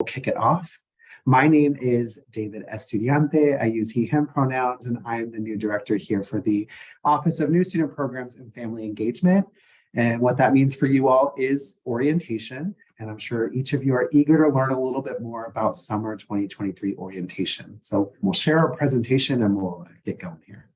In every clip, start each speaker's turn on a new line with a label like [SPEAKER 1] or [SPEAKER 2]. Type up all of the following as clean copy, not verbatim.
[SPEAKER 1] will kick it off. My name is David Estudiante. I use he, him pronouns, and I am the new director here for the Office of New Student Programs and Family Engagement. And what that means for you all is orientation. And I'm sure each of you are eager to learn a little bit more about summer 2023 orientation. So we'll share our presentation and we'll get going here.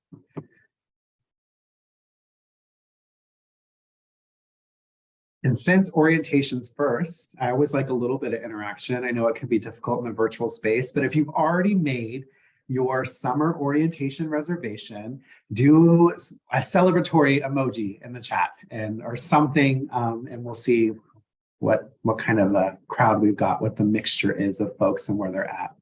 [SPEAKER 1] And since orientation's first, I always like a little bit of interaction. I know it can be difficult in a virtual space, but if you've already made your summer orientation reservation, do a celebratory emoji in the chat or something, and we'll see what kind of a crowd we've got, what the mixture is of folks and where they're at.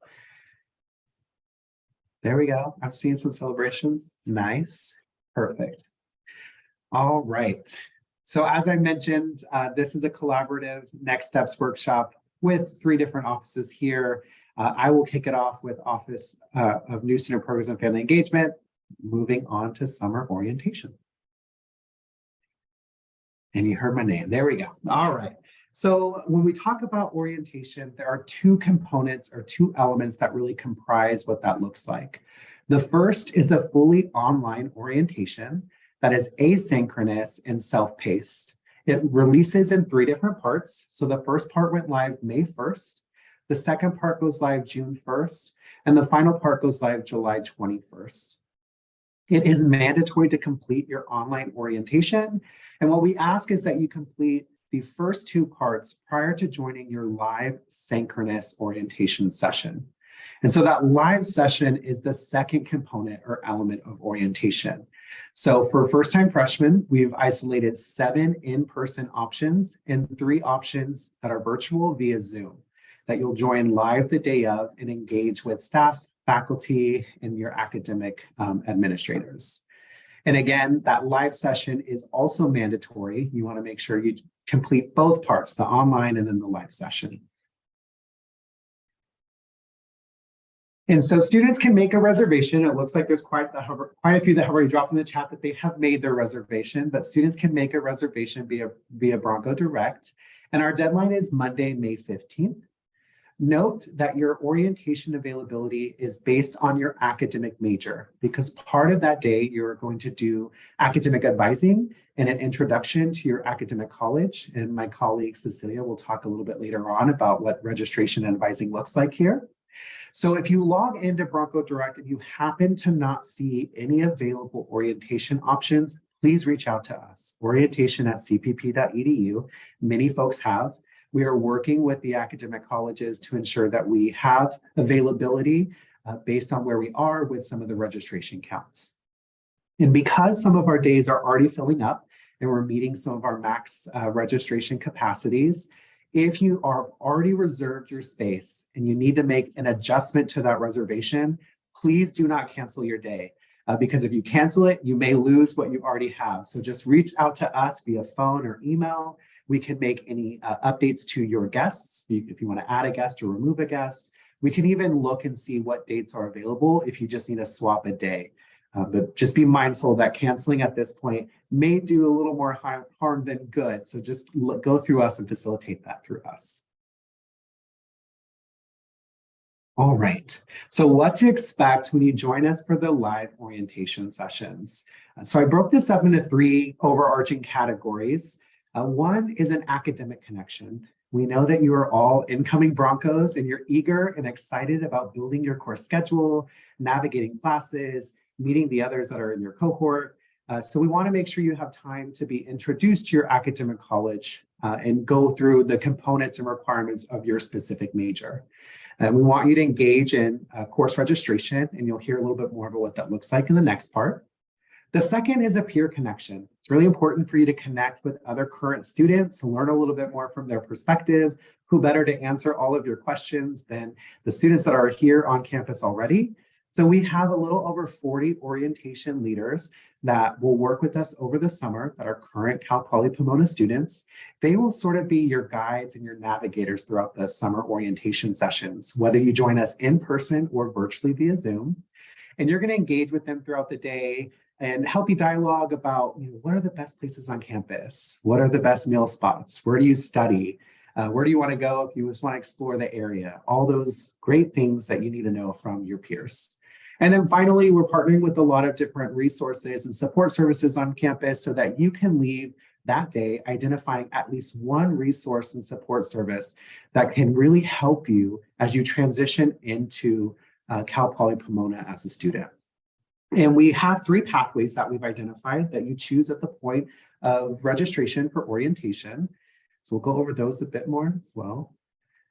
[SPEAKER 1] There we go. I'm seeing some celebrations. Nice. Perfect. All right. So as I mentioned, this is a collaborative next steps workshop with 3 different offices here. I will kick it off with Office of New Student Programs and Family Engagement, moving on to summer orientation. And you heard my name. There we go. All right. So when we talk about orientation, there are 2 components or 2 elements that really comprise what that looks like. The first is the fully online orientation that is asynchronous and self-paced. It releases in 3 different parts. So the first part went live May 1st. The second part goes live June 1st. And the final part goes live July 21st. It is mandatory to complete your online orientation. And what we ask is that you complete the first 2 parts prior to joining your live synchronous orientation session. And so that live session is the second component or element of orientation. So for first-time freshmen, we've isolated 7 in-person options and 3 options that are virtual via Zoom that you'll join live the day of and engage with staff, faculty, and your academic administrators. And again, that live session is also mandatory. You want to make sure you complete both parts, the online and then the live session. And so students can make a reservation. It looks like there's quite a few that have already dropped in the chat that they have made their reservation, but students can make a reservation via Bronco Direct. And our deadline is Monday, May 15th. Note that your orientation availability is based on your academic major, because part of that day you're going to do academic advising and an introduction to your academic college. And my colleague Cecilia will talk a little bit later on about what registration and advising looks like here. So if you log into Bronco Direct and you happen to not see any available orientation options, please reach out to us, orientation@cpp.edu. Many folks have. We are working with the academic colleges to ensure that we have availability based on where we are with some of the registration counts. And because some of our days are already filling up and we're meeting some of our max registration capacities, if you are already reserved your space and you need to make an adjustment to that reservation, please do not cancel your day. Because if you cancel it, you may lose what you already have. So just reach out to us via phone or email. We can make any updates to your guests. If you want to add a guest or remove a guest, we can even look and see what dates are available if you just need to swap a day. But just be mindful that canceling at this point may do a little more harm than good. So just go through us and facilitate that through us. All right, so what to expect when you join us for the live orientation sessions. So I broke this up into 3 overarching categories. One is an academic connection. We know that you are all incoming Broncos and you're eager and excited about building your course schedule, navigating classes, meeting the others that are in your cohort. So we want to make sure you have time to be introduced to your academic college and go through the components and requirements of your specific major. And we want you to engage in course registration, and you'll hear a little bit more about what that looks like in the next part. The second is a peer connection. It's really important for you to connect with other current students and learn a little bit more from their perspective. Who better to answer all of your questions than the students that are here on campus already? So we have a little over 40 orientation leaders that will work with us over the summer that are current Cal Poly Pomona students. They will sort of be your guides and your navigators throughout the summer orientation sessions, whether you join us in person or virtually via Zoom. And you're going to engage with them throughout the day and healthy dialogue about, what are the best places on campus? What are the best meal spots? Where do you study? Where do you want to go if you just want to explore the area? All those great things that you need to know from your peers. And then finally, we're partnering with a lot of different resources and support services on campus so that you can leave that day identifying at least one resource and support service that can really help you as you transition into Cal Poly Pomona as a student. And we have 3 pathways that we've identified that you choose at the point of registration for orientation. So we'll go over those a bit more as well.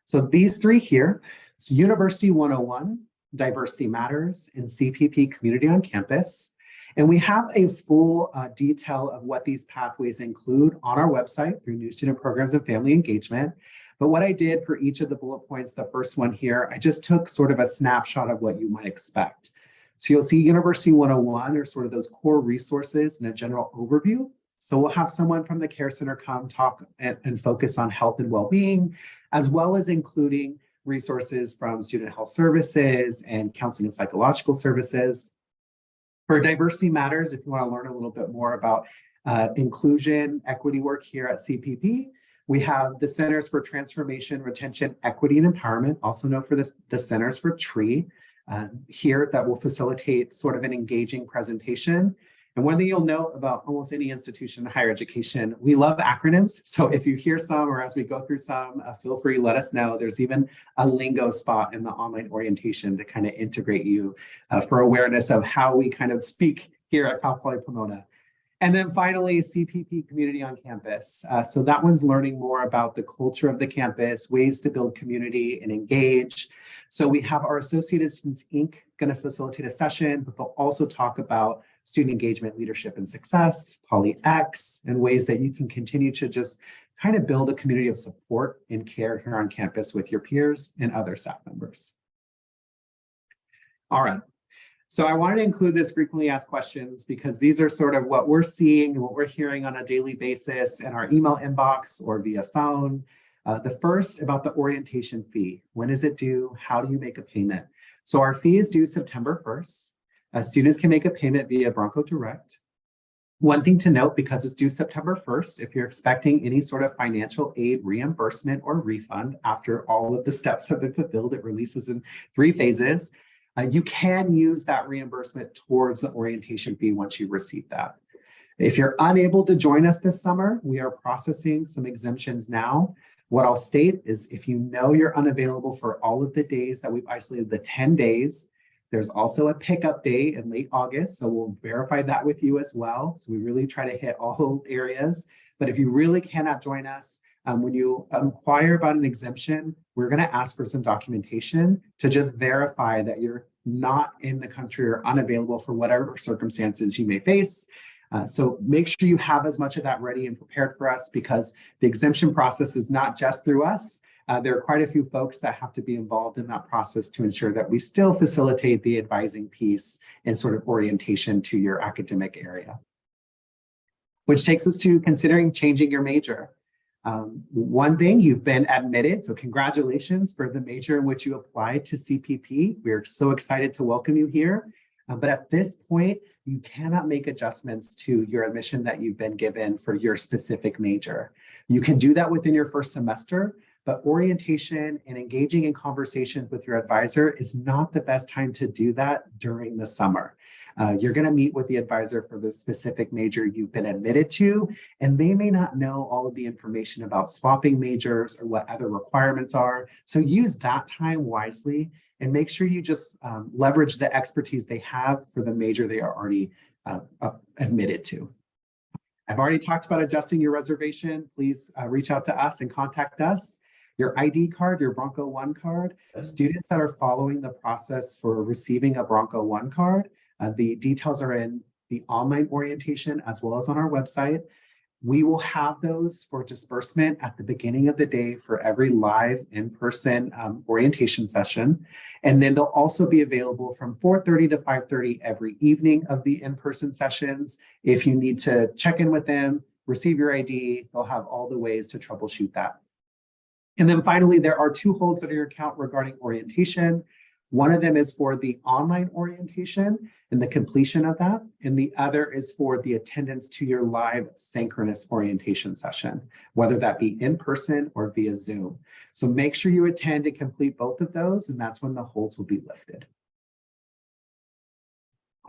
[SPEAKER 1] So these 3 here, so University 101, Diversity Matters, and CPP Community on Campus. And we have a full detail of what these pathways include on our website through New Student Programs and Family Engagement. But what I did for each of the bullet points, the first one here, I just took sort of a snapshot of what you might expect. So you'll see University 101 are sort of those core resources and a general overview. So we'll have someone from the Care Center come talk and focus on health and well-being, as well as including resources from Student Health Services and Counseling and Psychological Services. For Diversity Matters, if you want to learn a little bit more about inclusion, equity work here at CPP, we have the Centers for Transformation, Retention, Equity, and Empowerment, also known for the Centers for TREE, here that will facilitate sort of an engaging presentation. And one thing you'll know about almost any institution in higher education, we love acronyms. So if you hear some or as we go through some, feel free, let us know. There's even a lingo spot in the online orientation to kind of integrate you for awareness of how we kind of speak here at Cal Poly Pomona. And then finally, CPP Community on Campus. So that one's learning more about the culture of the campus, ways to build community and engage. So we have our Associated Students, Inc. going to facilitate a session, but they'll also talk about student engagement, leadership, and success, PolyX, and ways that you can continue to just kind of build a community of support and care here on campus with your peers and other staff members. All right. So I wanted to include this frequently asked questions because these are sort of what we're seeing and what we're hearing on a daily basis in our email inbox or via phone. The first about the orientation fee. When is it due? How do you make a payment? So our fee is due September 1st. Students can make a payment via Bronco Direct. One thing to note, because it's due September 1st, if you're expecting any sort of financial aid reimbursement or refund after all of the steps have been fulfilled, it releases in 3 phases. You can use that reimbursement towards the orientation fee once you receive that. If you're unable to join us this summer, we are processing some exemptions now. What I'll state is if you know you're unavailable for all of the days that we've isolated, the 10 days, there's also a pickup day in late August, so we'll verify that with you as well. So we really try to hit all areas. But if you really cannot join us, when you inquire about an exemption, we're going to ask for some documentation to just verify that you're not in the country or unavailable for whatever circumstances you may face. So make sure you have as much of that ready and prepared for us because the exemption process is not just through us. There are quite a few folks that have to be involved in that process to ensure that we still facilitate the advising piece and sort of orientation to your academic area. Which takes us to considering changing your major. One thing, you've been admitted, so congratulations for the major in which you applied to CPP. We're so excited to welcome you here. But at this point, you cannot make adjustments to your admission that you've been given for your specific major. You can do that within your first semester, but orientation and engaging in conversations with your advisor is not the best time to do that during the summer. You're going to meet with the advisor for the specific major you've been admitted to, and they may not know all of the information about swapping majors or what other requirements are. So use that time wisely and make sure you just leverage the expertise they have for the major they are already admitted to. I've already talked about adjusting your reservation. Please reach out to us and contact us. Your ID card, your Bronco One card, students that are following the process for receiving a Bronco One card, the details are in the online orientation as well as on our website. We will have those for disbursement at the beginning of the day for every live in-person orientation session. And then they'll also be available from 4:30 to 5:30 every evening of the in-person sessions. If you need to check in with them, receive your ID, they'll have all the ways to troubleshoot that. And then finally, there are 2 holds that are your account regarding orientation. One of them is for the online orientation and the completion of that, and the other is for the attendance to your live synchronous orientation session, whether that be in person or via Zoom. So make sure you attend and complete both of those, and that's when the holds will be lifted.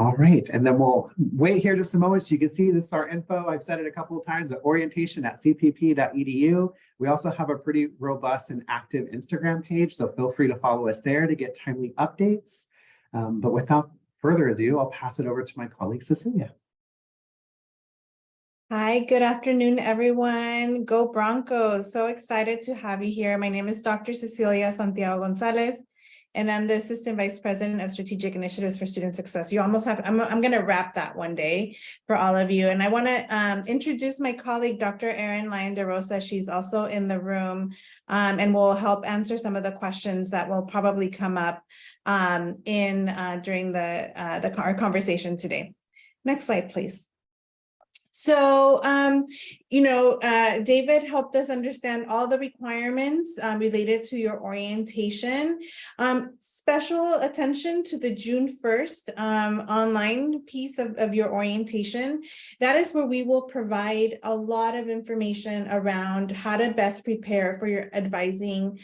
[SPEAKER 1] All right, and then we'll wait here just a moment so you can see this is our info. I've said it a couple of times, the orientation@cpp.edu. We also have a pretty robust and active Instagram page, so feel free to follow us there to get timely updates. But without further ado, I'll pass it over to my colleague, Cecilia.
[SPEAKER 2] Hi, good afternoon, everyone. Go Broncos. So excited to have you here. My name is Dr. Cecilia Santiago Gonzalez, and I'm the Assistant Vice President of Strategic Initiatives for Student Success. You almost have, I'm going to wrap that one day for all of you. And I want to introduce my colleague, Dr. Erin Lyon DeRosa. She's also in the room and will help answer some of the questions that will probably come up during our conversation today. Next slide, please. So, David helped us understand all the requirements related to your orientation. Special attention to the June 1st online piece of your orientation. That is where we will provide a lot of information around how to best prepare for your advising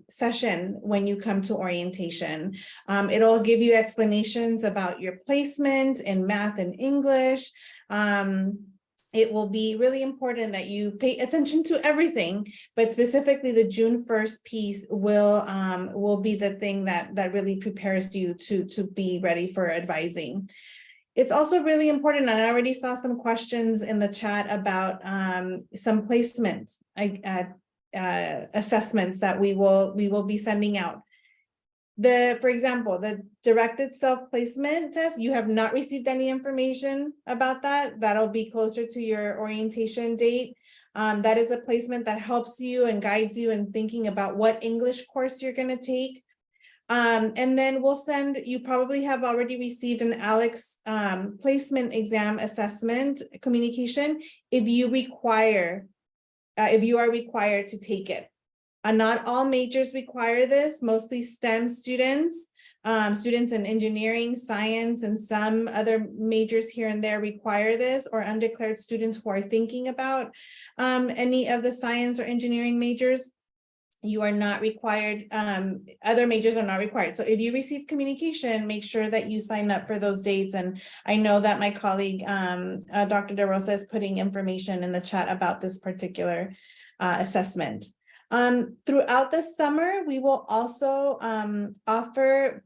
[SPEAKER 2] session when you come to orientation. It'll give you explanations about your placement in math and English. It will be really important that you pay attention to everything, but specifically the June 1st piece will be the thing that really prepares you to be ready for advising. It's also really important, and I already saw some questions in the chat about some placement assessments that we will be sending out. For example, the directed self-placement test, you have not received any information about that. That'll be closer to your orientation date. That is a placement that helps you and guides you in thinking about what English course you're going to take. And then we'll send, you probably have already received an ALEX placement exam assessment communication if you are required to take it. Not all majors require this. Mostly STEM students, students in engineering, science, and some other majors here and there require this, or undeclared students who are thinking about any of the science or engineering majors. You are not required. Other majors are not required. So if you receive communication, make sure that you sign up for those dates. And I know that my colleague, Dr. DeRosa, is putting information in the chat about this particular assessment. Throughout the summer, we will also offer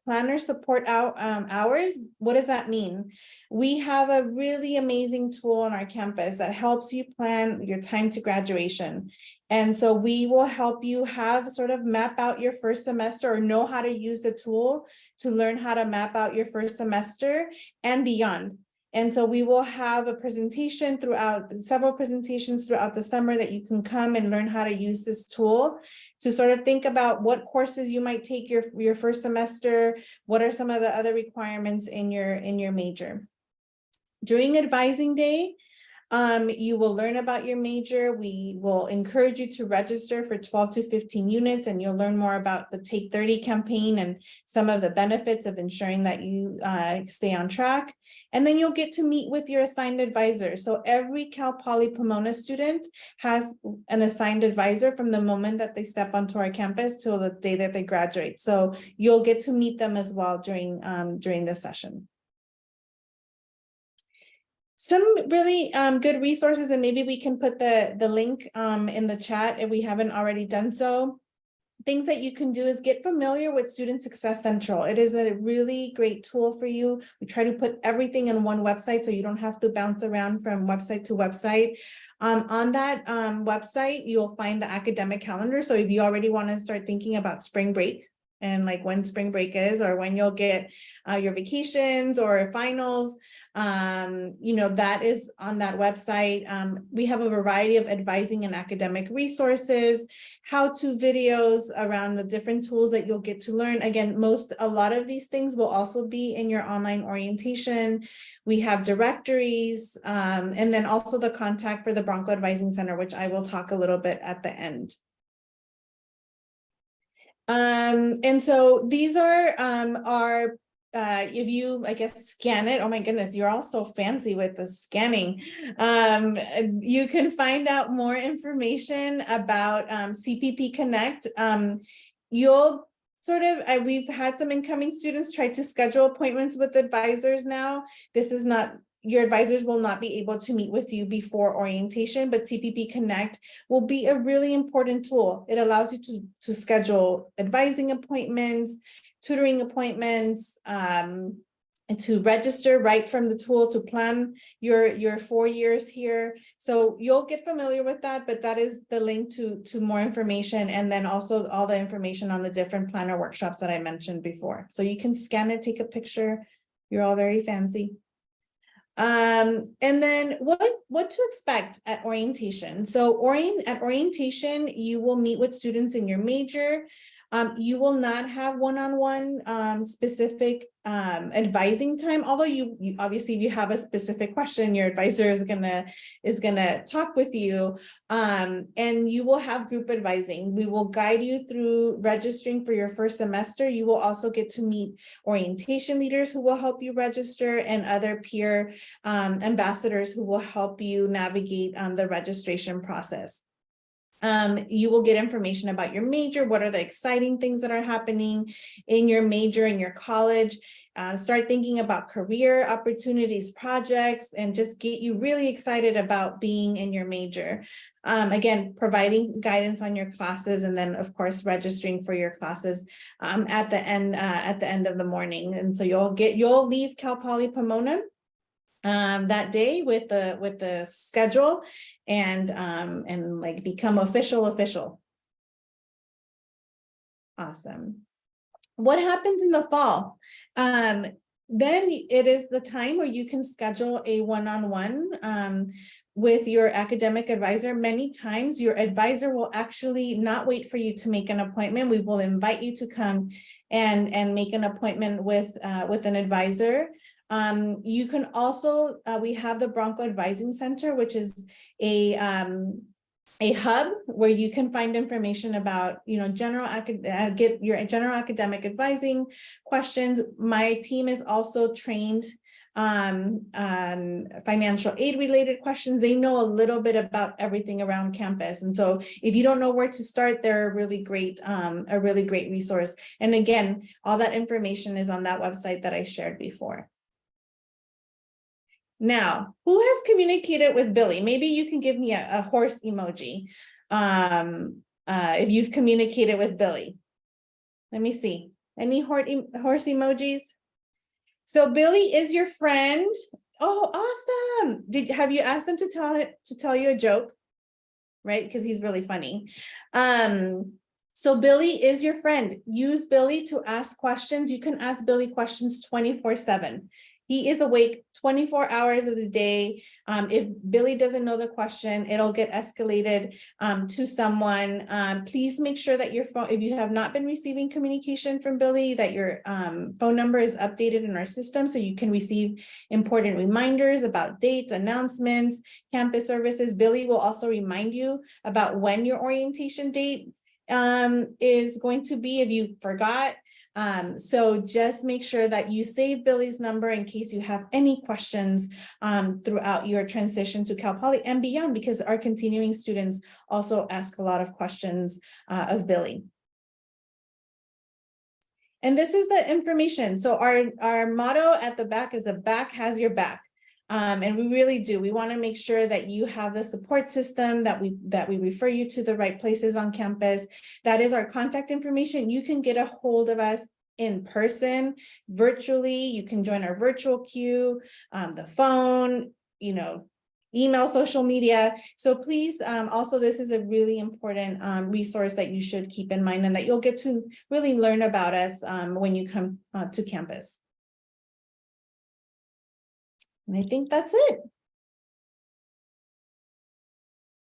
[SPEAKER 2] planner support hours. What does that mean? We have a really amazing tool on our campus that helps you plan your time to graduation. And so we will help you map out your first semester, or know how to use the tool to learn how to map out your first semester and beyond. And so we will have a presentation several presentations throughout the summer that you can come and learn how to use this tool to sort of think about what courses you might take your first semester, what are some of the other requirements in your major. During advising day, you will learn about your major. We will encourage you to register for 12 to 15 units, and you'll learn more about the Take 30 campaign and some of the benefits of ensuring that you stay on track. And then you'll get to meet with your assigned advisor. So every Cal Poly Pomona student has an assigned advisor from the moment that they step onto our campus till the day that they graduate. So you'll get to meet them as well during this session. Some really good resources, and maybe we can put the link in the chat if we haven't already done so. Things that you can do is get familiar with Student Success Central. It is a really great tool for you. We try to put everything in one website so you don't have to bounce around from website to website. On that website, you'll find the academic calendar. So if you already want to start thinking about spring break, and like when spring break is, or when you'll get your vacations or finals, that is on that website. We have a variety of advising and academic resources, how-to videos around the different tools that you'll get to learn. Again, a lot of these things will also be in your online orientation. We have directories, and then also the contact for the Bronco Advising Center, which I will talk a little bit at the end. And so these are if you, I guess, scan it, oh my goodness, you're all so fancy with the scanning. You can find out more information about CPP Connect. You'll sort of, we've had some incoming students try to schedule appointments with advisors now. This is not, your advisors will not be able to meet with you before orientation, but CPP Connect will be a really important tool. It allows you to schedule advising appointments, tutoring appointments, and to register right from the tool to plan your 4 years here. So you'll get familiar with that, but that is the link to more information, and then also all the information on the different planner workshops that I mentioned before. So you can scan it, take a picture. You're all very fancy. And then what to expect at orientation. So at orientation, you will meet with students in your major. You will not have one-on-one specific advising time, although you obviously, if you have a specific question, your advisor is gonna talk with you, and you will have group advising. We will guide you through registering for your first semester. You will also get to meet orientation leaders who will help you register, and other peer ambassadors who will help you navigate the registration process. You will get information about your major. What are the exciting things that are happening in your major, in your college? Start thinking about career opportunities, projects, and just get you really excited about being in your major. Again, providing guidance on your classes, and then of course registering for your classes at the end of the morning. And so you'll leave Cal Poly Pomona that day with the schedule, and like become official. Awesome. What happens in the fall? Then it is the time where you can schedule a one-on-one with your academic advisor. Many times your advisor will actually not wait for you to make an appointment. We will invite you to come and make an appointment with an advisor. You can also, we have the Bronco Advising Center, which is a hub where you can find information about, get your general academic advising questions. My team is also trained on financial aid related questions. They know a little bit about everything around campus. And so if you don't know where to start, they're a really great resource. And again, all that information is on that website that I shared before. Now, who has communicated with Billy? Maybe you can give me a horse emoji if you've communicated with Billy. Let me see. Any horse emojis? So Billy is your friend. Oh, awesome. Have you asked them to tell you a joke? Right? Because he's really funny. So Billy is your friend. Use Billy to ask questions. You can ask Billy questions 24/7. He is awake 24 hours of the day. If Billy doesn't know the question, it'll get escalated to someone. Please make sure that your phone, if you have not been receiving communication from Billy, that your phone number is updated in our system so you can receive important reminders about dates, announcements, campus services. Billy will also remind you about when your orientation date is going to be if you forgot. So just make sure that you save Billy's number in case you have any questions throughout your transition to Cal Poly and beyond, because our continuing students also ask a lot of questions of Billy. And this is the information. So our motto at the back is "the back has your back." And we really do. We want to make sure that you have the support system, that we refer you to the right places on campus. That is our contact information. You can get a hold of us in person, virtually. You can join our virtual queue, the phone, email, social media. So please, also, this is a really important resource that you should keep in mind, and that you'll get to really learn about us when you come to campus. And I think that's it.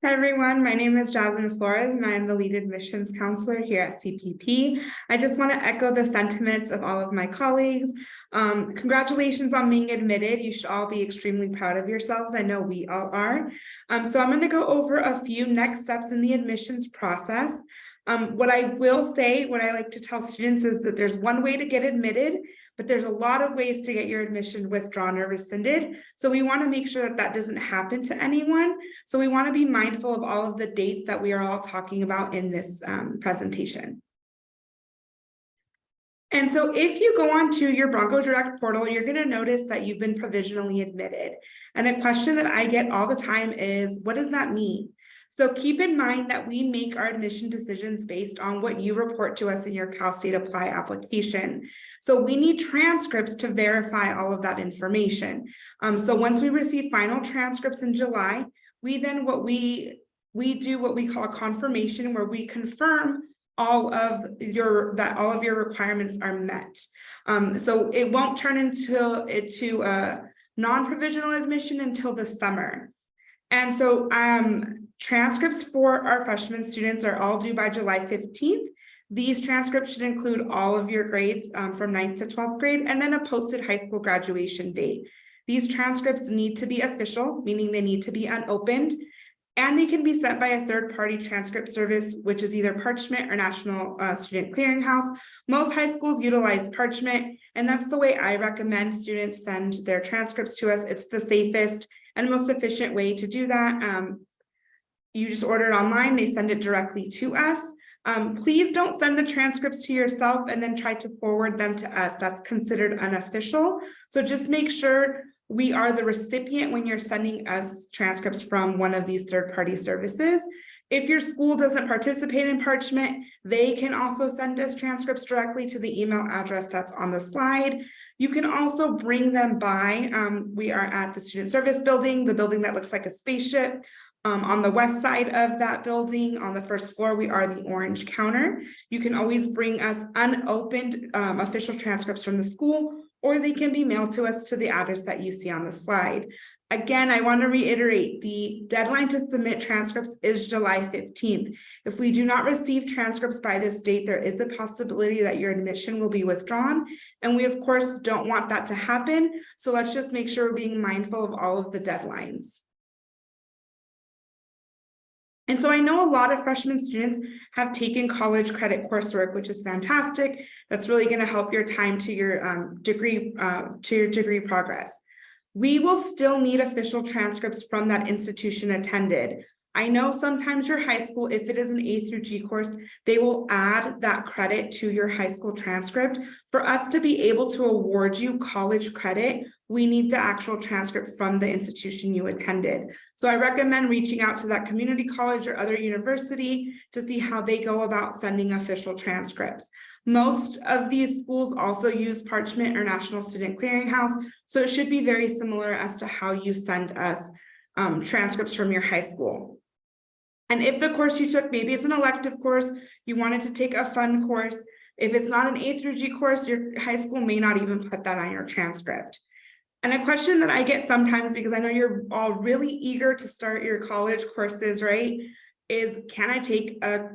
[SPEAKER 3] Hi everyone, my name is Jasmine Flores and I am the lead admissions counselor here at CPP. I just want to echo the sentiments of all of my colleagues. Congratulations on being admitted. You should all be extremely proud of yourselves. I know we all are. So I'm going to go over a few next steps in the admissions process. What I will say, what I like to tell students is that there's one way to get admitted, but there's a lot of ways to get your admission withdrawn or rescinded. So we want to make sure that that doesn't happen to anyone. So we want to be mindful of all of the dates that we are all talking about in this presentation. And so if you go onto your Bronco Direct portal, you're going to notice that you've been provisionally admitted. And a question that I get all the time is, what does that mean? So keep in mind that we make our admission decisions based on what you report to us in your Cal State Apply application. So we need transcripts to verify all of that information. So once we receive final transcripts in July, we then do what we call a confirmation, where we confirm all of your requirements are met. So it won't turn into a non-provisional admission until the summer. And so transcripts for our freshman students are all due by July 15th. These transcripts should include all of your grades from 9th to 12th grade, and then a posted high school graduation date. These transcripts need to be official, meaning they need to be unopened, and they can be sent by a third-party transcript service, which is either Parchment or National Student Clearinghouse. Most high schools utilize Parchment, and that's the way I recommend students send their transcripts to us. It's the safest and most efficient way to do that. You just order it online, they send it directly to us. Please don't send the transcripts to yourself and then try to forward them to us. That's considered unofficial. So just make sure we are the recipient when you're sending us transcripts from one of these third-party services. If your school doesn't participate in Parchment, they can also send us transcripts directly to the email address that's on the slide. You can also bring them by. We are at the Student Service Building, the building that looks like a spaceship. On the west side of that building, on the first floor, we are the orange counter. You can always bring us unopened official transcripts from the school, or they can be mailed to us to the address that you see on the slide. Again, I want to reiterate, the deadline to submit transcripts is July 15th. If we do not receive transcripts by this date, there is a possibility that your admission will be withdrawn. And we, of course, don't want that to happen. So let's just make sure we're being mindful of all of the deadlines. And so I know a lot of freshman students have taken college credit coursework, which is fantastic. That's really going to help your time to your degree progress. We will still need official transcripts from that institution attended. I know sometimes your high school, if it is an A through G course, they will add that credit to your high school transcript. For us to be able to award you college credit, we need the actual transcript from the institution you attended. So I recommend reaching out to that community college or other university to see how they go about sending official transcripts. Most of these schools also use Parchment or National Student Clearinghouse, so it should be very similar as to how you send us transcripts from your high school. And if the course you took, maybe it's an elective course, you wanted to take a fun course, if it's not an A through G course, your high school may not even put that on your transcript. And a question that I get sometimes, because I know you're all really eager to start your college courses, right, is can I take a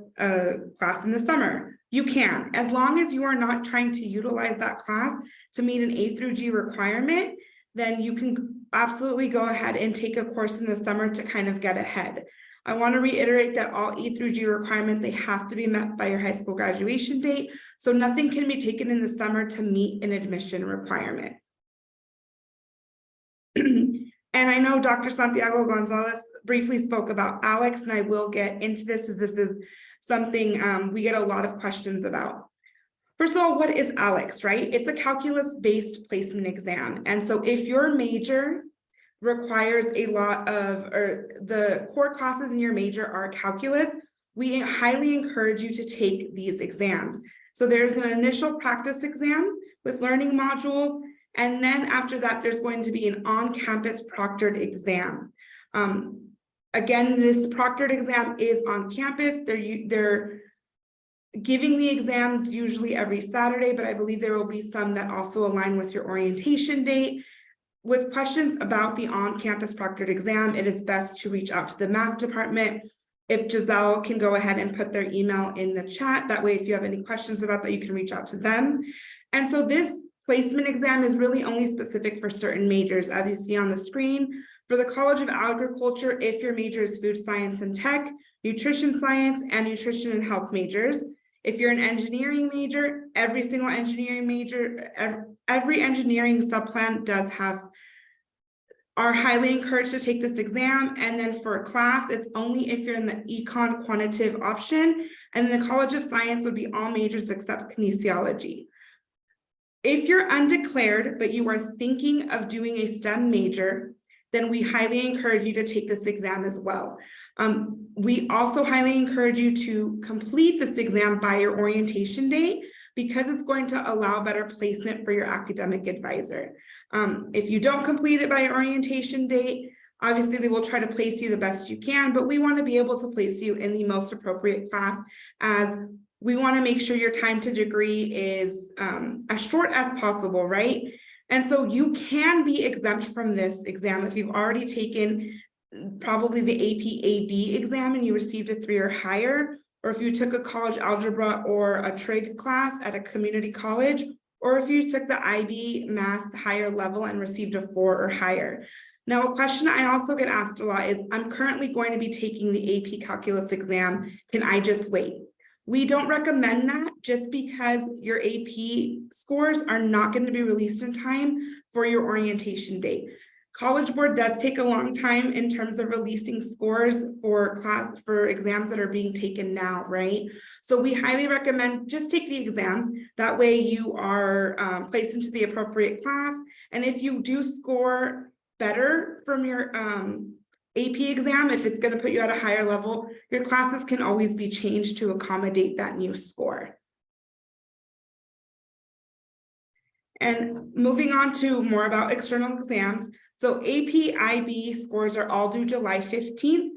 [SPEAKER 3] class in the summer? You can, as long as you are not trying to utilize that class to meet an A through G requirement, then you can absolutely go ahead and take a course in the summer to kind of get ahead. I want to reiterate that all E through G requirements, they have to be met by your high school graduation date. So nothing can be taken in the summer to meet an admission requirement. And I know Dr. Santiago Gonzalez briefly spoke about ALEKS, and I will get into this as this is something we get a lot of questions about. First of all, what is ALEKS, right? It's a calculus-based placement exam. And so if your major requires a lot of, or the core classes in your major are calculus, we highly encourage you to take these exams. So there's an initial practice exam with learning modules, and then after that, there's going to be an on-campus proctored exam. Again, this proctored exam is on campus. They're giving the exams usually every Saturday, but I believe there will be some that also align with your orientation date. With questions about the on-campus proctored exam, it is best to reach out to the math department. If Giselle can go ahead and put their email in the chat, that way if you have any questions about that, you can reach out to them. And so this placement exam is really only specific for certain majors. As you see on the screen, For the College of Agriculture, if your major is food science and tech, nutrition science, and nutrition and health majors. If you're an engineering major, every single engineering major, every engineering subplan are highly encouraged to take this exam. And then for a class, it's only if you're in the econ quantitative option. And the College of Science would be all majors except kinesiology. If you're undeclared, but you are thinking of doing a STEM major, then we highly encourage you to take this exam as well. We also highly encourage you to complete this exam by your orientation date, because it's going to allow better placement for your academic advisor. If you don't complete it by your orientation date, obviously they will try to place you the best you can, but we want to be able to place you in the most appropriate class, as we want to make sure your time to degree is as short as possible, right? And so you can be exempt from this exam if you've already taken probably the AP/AB exam and you received a 3 or higher, or if you took a college algebra or a trig class at a community college, or if you took the IB math higher level and received a 4 or higher. Now, a question I also get asked a lot is, I'm currently going to be taking the AP calculus exam. Can I just wait? We don't recommend that, just because your AP scores are not going to be released in time for your orientation date. College Board does take a long time in terms of releasing scores for exams that are being taken now, right? So we highly recommend just take the exam. That way you are placed into the appropriate class. And if you do score better from your AP exam, if it's going to put you at a higher level, your classes can always be changed to accommodate that new score. And moving on to more about external exams. So AP IB scores are all due July 15th.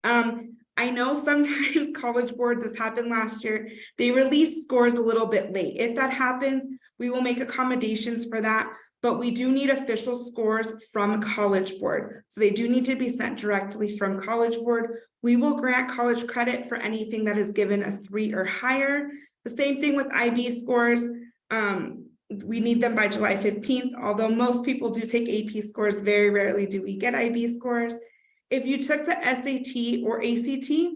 [SPEAKER 3] I know sometimes College Board, this happened last year, they release scores a little bit late. If that happens, we will make accommodations for that, but we do need official scores from College Board. So they do need to be sent directly from College Board. We will grant college credit for anything that is given a 3 or higher. The same thing with IB scores. We need them by July 15th, although most people do take AP scores. Very rarely do we get IB scores. If you took the SAT or ACT,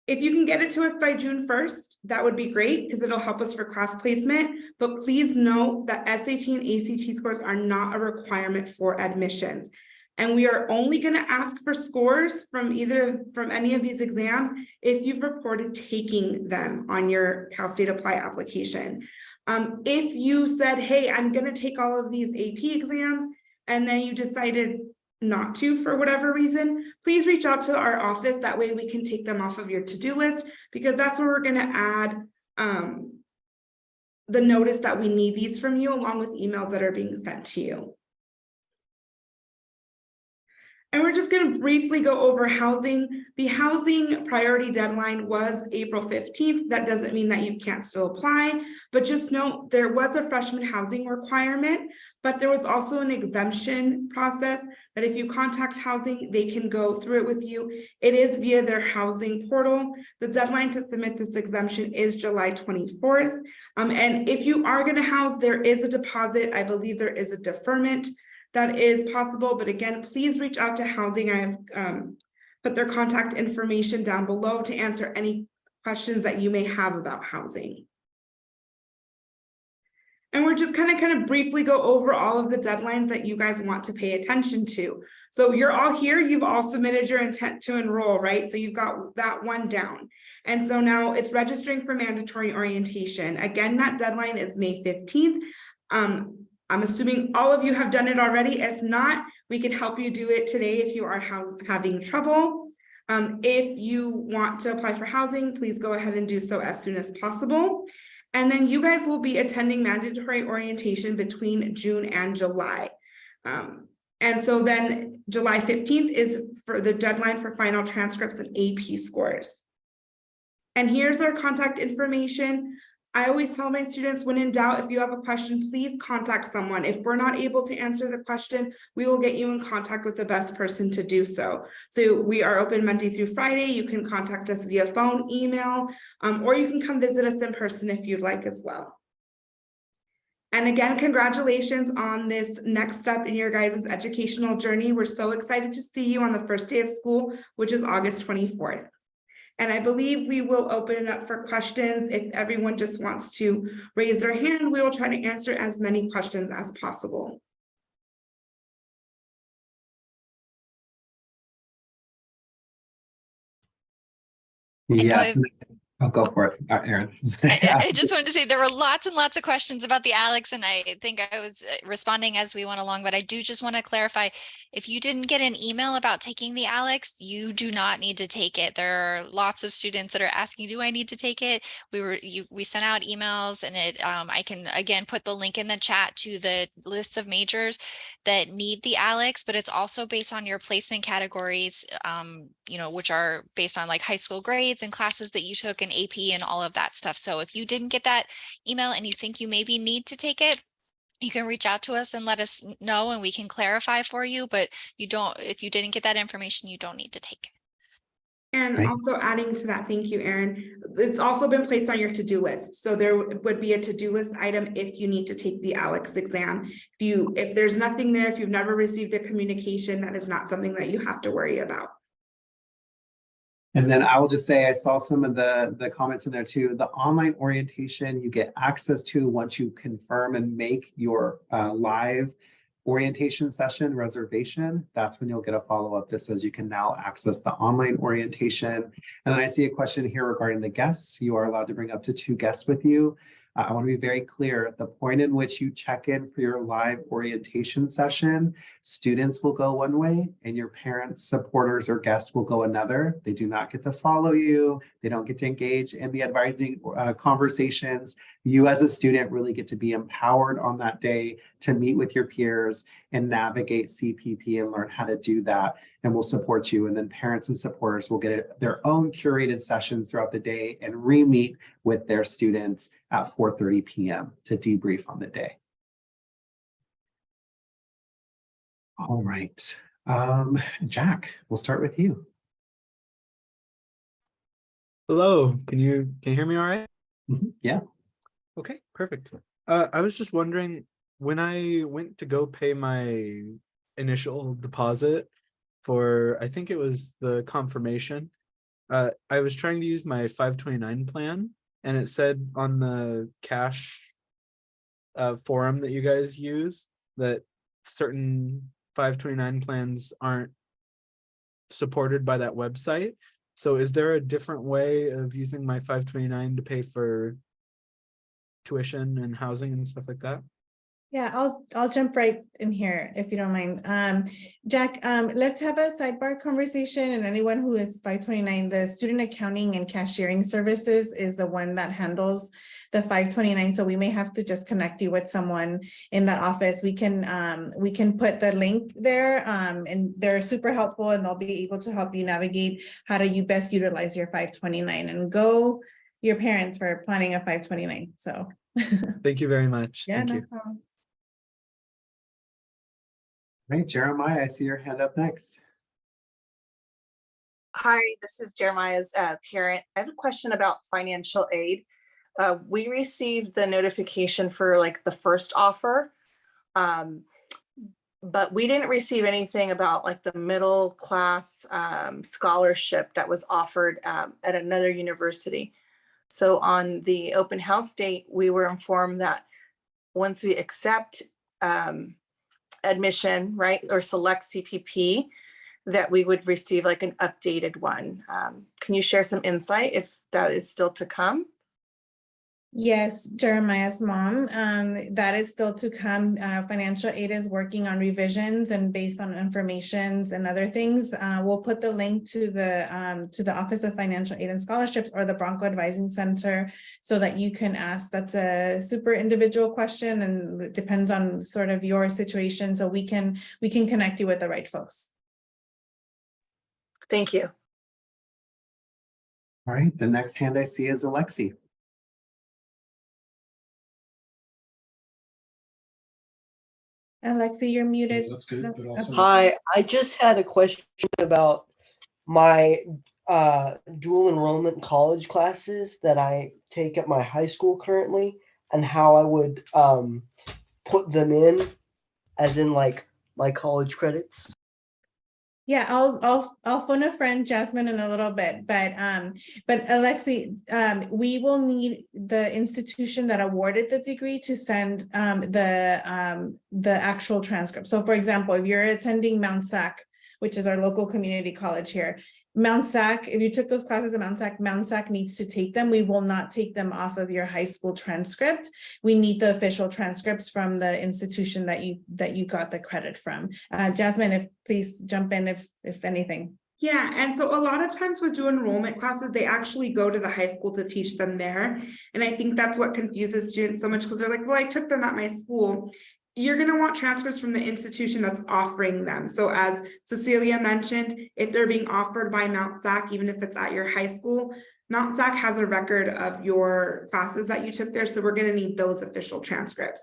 [SPEAKER 3] if you can get it to us by June 1st, that would be great, because it'll help us for class placement. But please note that SAT and ACT scores are not a requirement for admissions. And we are only going to ask for scores from any of these exams if you've reported taking them on your Cal State Apply application. If you said, hey, I'm going to take all of these AP exams, and then you decided not to for whatever reason, please reach out to our office. That way we can take them off of your to-do list, because that's where we're going to add the notice that we need these from you, along with emails that are being sent to you. And we're just going to briefly go over housing. The housing priority deadline was April 15th. That doesn't mean that you can't still apply, but just note there was a freshman housing requirement, but there was also an exemption process that if you contact housing, they can go through it with you. It is via their housing portal. The deadline to submit this exemption is July 24th. And if you are going to house, there is a deposit. I believe there is a deferment that is possible, but again, please reach out to housing. I have put their contact information down below to answer any questions that you may have about housing. And we're just kind of briefly go over all of the deadlines that you guys want to pay attention to. So you're all here, you've all submitted your intent to enroll, right? So you've got that one down. And so now it's registering for mandatory orientation. Again, that deadline is May 15th. I'm assuming all of you have done it already. If not, we can help you do it today if you are having trouble. If you want to apply for housing, please go ahead and do so as soon as possible. And then you guys will be attending mandatory orientation between June and July. And so then July 15th is for the deadline for final transcripts and AP scores. And here's our contact information. I always tell my students, when in doubt, if you have a question, please contact someone. If we're not able to answer the question, we will get you in contact with the best person to do so. So we are open Monday through Friday. You can contact us via phone, email, or you can come visit us in person if you'd like as well. And again, congratulations on this next step in your guys' educational journey. We're so excited to see you on the first day of school, which is August 24th. And I believe we will open it up for questions. If everyone just wants to raise their hand, we will try to answer as many questions as possible.
[SPEAKER 1] Yes. I'll go for it, Erin.
[SPEAKER 4] I just wanted to say there were lots and lots of questions about the ALEKS, and I think I was responding as we went along, but I do just want to clarify, if you didn't get an email about taking the ALEKS, you do not need to take it. There are lots of students that are asking, do I need to take it? We sent out emails, and I can again put the link in the chat to the list of majors that need the ALEKS, but it's also based on your placement categories, which are based on like high school grades and classes that you took in AP and all of that stuff. So if you didn't get that email and you think you maybe need to take it, you can reach out to us and let us know, and we can clarify for you. But if you didn't get that information, you don't need to take it.
[SPEAKER 3] And also adding to that, thank you, Erin. It's also been placed on your to-do list. So there would be a to-do list item if you need to take the ALEKS exam. If there's nothing there, if you've never received a communication, that is not something that you have to worry about.
[SPEAKER 1] And then I will just say, I saw some of the comments in there too. The online orientation you get access to once you confirm and make your live orientation session reservation. That's when you'll get a follow-up that says you can now access the online orientation. And then I see a question here regarding the guests. You are allowed to bring up to 2 guests with you. I want to be very clear, the point in which you check in for your live orientation session, students will go one way and your parents, supporters, or guests will go another. They do not get to follow you. They don't get to engage in the advising conversations. You as a student really get to be empowered on that day to meet with your peers and navigate CPP and learn how to do that. And we'll support you. And then parents and supporters will get their own curated sessions throughout the day and re-meet with their students at 4:30 p.m. to debrief on the day. All right. Jack, we'll start with you.
[SPEAKER 5] Hello, can you hear me all right?
[SPEAKER 1] Yeah.
[SPEAKER 5] Okay, perfect. I was just wondering, when I went to go pay my initial deposit for, I think it was the confirmation, I was trying to use my 529 plan, and it said on the cash forum that you guys use that certain 529 plans aren't supported by that website. So is there a different way of using my 529 to pay for tuition and housing and stuff like that?
[SPEAKER 2] Yeah, I'll jump right in here if you don't mind. Jack, let's have a sidebar conversation, and anyone who is 529, the student accounting and cashiering services is the one that handles the 529. So we may have to just connect you with someone in that office. We can put the link there, and they're super helpful, and they'll be able to help you navigate how do you best utilize your 529, and go your parents for planning a 529. So
[SPEAKER 5] Thank you very much.
[SPEAKER 2] yeah,
[SPEAKER 5] Thank
[SPEAKER 2] no
[SPEAKER 5] you.
[SPEAKER 2] problem.
[SPEAKER 1] Right, Jeremiah, I see your hand up next.
[SPEAKER 6] Hi, this is Jeremiah's parent. I have a question about financial aid. We received the notification for like the first offer, but we didn't receive anything about like the middle class scholarship that was offered at another university. So on the open house date, we were informed that once we accept admission, right, or select CPP, that we would receive like an updated one. Can you share some insight if that is still to come?
[SPEAKER 2] Yes, Jeremiah's mom, that is still to come. Financial aid is working on revisions, and based on informations and other things, we'll put the link to the Office of Financial Aid and Scholarships or the Bronco Advising Center so that you can ask. That's a super individual question, and it depends on sort of your situation. So we can connect you with the right folks.
[SPEAKER 6] Thank you.
[SPEAKER 1] All right, the next hand I see is Alexi.
[SPEAKER 2] Alexi, you're muted.
[SPEAKER 7] That's good,
[SPEAKER 2] No,
[SPEAKER 7] but also-
[SPEAKER 8] Hi, I just had a question about my dual enrollment college classes that I take at my high school currently. and how I would put them in, as in like my college credits?
[SPEAKER 2] Yeah, I'll phone a friend, Jasmine, in a little bit, but Alexi, we will need the institution that awarded the degree to send the actual transcript. So for example, if you're attending Mount SAC, which is our local community college here, Mount SAC, if you took those classes at Mount SAC needs to take them. We will not take them off of your high school transcript. We need the official transcripts from the institution that you got the credit from. Jasmine, please jump in if anything.
[SPEAKER 3] Yeah, and so a lot of times with dual enrollment classes, they actually go to the high school to teach them there. And I think that's what confuses students so much, because they're like, well, I took them at my school. You're going to want transcripts from the institution that's offering them. So as Cecilia mentioned, if they're being offered by Mount SAC, even if it's at your high school, Mount SAC has a record of your classes that you took there. So we're going to need those official transcripts.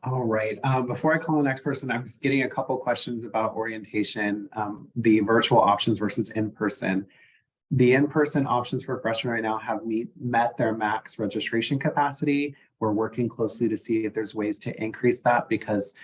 [SPEAKER 1] All right. Before I call the next person, I'm just getting a couple questions about orientation, the virtual options versus in-person. The in-person options for freshmen right now have met their max registration capacity. We're working closely to see if there's ways to increase that, because